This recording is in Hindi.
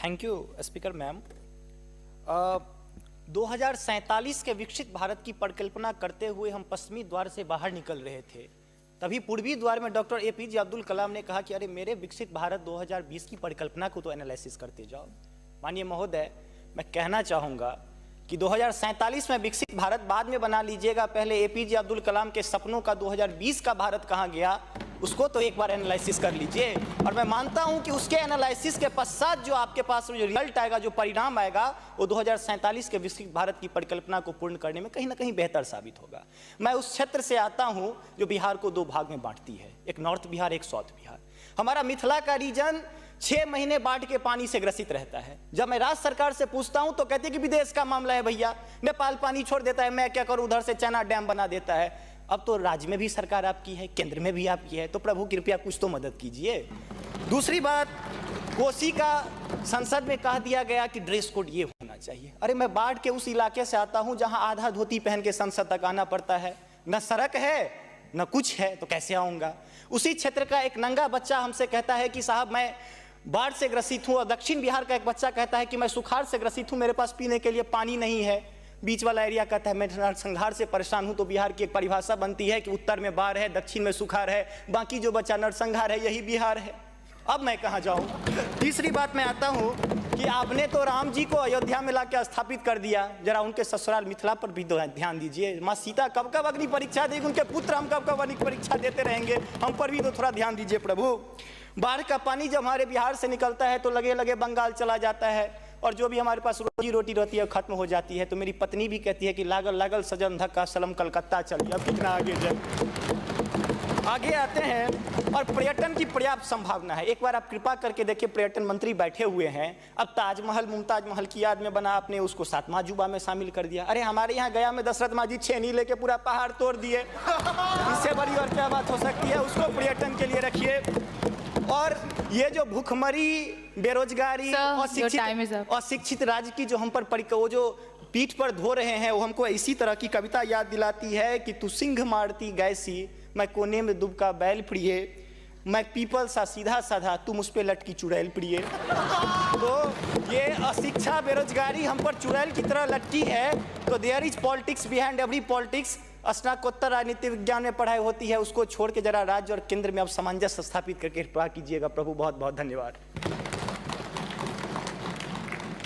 Thank you speaker ma'am. 2047 के विकसित भारत की परिकल्पना करते हुए हम पश्चिमी द्वार से बाहर निकल रहे थे, तभी पूर्वी द्वार में डॉक्टर APJ अब्दुल कलाम ने कहा कि अरे मेरे विकसित भारत 2020 की परिकल्पना को तो एनालिसिस करते जाओ। माननीय महोदय, मैं कहना चाहूँगा कि 2047 में विकसित भारत बाद में बना लीजिएगा, पहले APJ अब्दुल कलाम के सपनों का 2020 का भारत कहाँ गया उसको तो एक बार एनालिसिस कर लीजिए। और मैं मानता हूं कि उसके एनालिसिस के पश्चात जो आपके पास जो रिजल्ट आएगा, जो परिणाम आएगा, वो 2047 के विकसित भारत की परिकल्पना को पूर्ण करने में कहीं ना कहीं बेहतर साबित होगा। मैं उस क्षेत्र से आता हूं जो बिहार को दो भाग में बांटती है, एक नॉर्थ बिहार, एक साउथ बिहार। हमारा मिथिला का रीजन 6 महीने बाढ़ के पानी से ग्रसित रहता है। जब मैं राज्य सरकार से पूछता हूं तो कहते हैं कि विदेश का मामला है भैया, नेपाल पानी छोड़ देता है, मैं क्या करूं, उधर से चैना डैम बना देता है। अब तो राज्य में भी सरकार आपकी है, केंद्र में भी आपकी है, तो प्रभु कृपया कुछ तो मदद कीजिए। दूसरी बात, कोसी का संसद में कह दिया गया कि ड्रेस कोड ये होना चाहिए। अरे मैं बाढ़ के उस इलाके से आता हूं जहां आधा धोती पहन के संसद तक आना पड़ता है, न सड़क है न कुछ है, तो कैसे आऊंगा। उसी क्षेत्र का एक नंगा बच्चा हमसे कहता है कि साहब मैं बाढ़ से ग्रसित हूं, और दक्षिण बिहार का एक बच्चा कहता है कि मैं सुखाड़ से ग्रसित हूं, मेरे पास पीने के लिए पानी नहीं है। बीच वाला एरिया कहता है मैं नरसंहार से परेशान हूं। तो बिहार की एक परिभाषा बनती है कि उत्तर में बाढ़ है, दक्षिण में सुखाड़ है, बाकी जो बचा नरसंहार है, यही बिहार है। अब मैं कहां जाऊं। तीसरी बात मैं आता हूं कि आपने तो राम जी को अयोध्या में लाकर स्थापित कर दिया, जरा उनके ससुराल मिथिला पर भी ध्यान दीजिए। माँ सीता कब कब अग्नि परीक्षा देगी, उनके पुत्र हम कब कब अग्नि परीक्षा देते रहेंगे, हम पर भी तो थोड़ा ध्यान दीजिए प्रभु। बाढ़ का पानी जब हमारे बिहार से निकलता है तो लगे लगे बंगाल चला जाता है, और जो भी हमारे पास रोजी रोटी रहती है खत्म हो जाती है। तो मेरी पत्नी भी कहती है कि लागल लागल सजन धक्का सलम कलकत्ता चलिए। अब कितना आगे जाए। आगे आते हैं, और पर्यटन की पर्याप्त संभावना है। एक बार आप कृपा करके देखिए, पर्यटन मंत्री बैठे हुए हैं। अब ताजमहल मुमताज महल की याद में बना, आपने उसको 7वां अजूबा में शामिल कर दिया। अरे हमारे यहाँ गया में दशरथ मांझी छेनी लेके पूरा पहाड़ तोड़ दिए, इससे बड़ी और क्या बात हो सकती है। उसको पर्यटन के लिए रखिए। और ये जो भूखमरी, बेरोजगारी और शिक्षित राज्य की जो हम पर वो जो पीठ पर धो रहे हैं, वो हमको इसी तरह की कविता याद दिलाती है कि तू सिंह मारती गैसी, मैं कोने में दुबका बैल प्रिय, मैं पीपल सा सीधा साधा, तुम उस पे लटकी चुड़ैल प्रिय। तो ये अशिक्षा, बेरोजगारी हम पर चुड़ैल की तरह लटकी है। तो there is politics behind every politics. स्नातकोत्तर राजनीति विज्ञान में पढ़ाई होती है, उसको छोड़ के जरा राज्य और केंद्र में अब सामंजस्य स्थापित करके कृपा कीजिएगा प्रभु। बहुत बहुत धन्यवाद।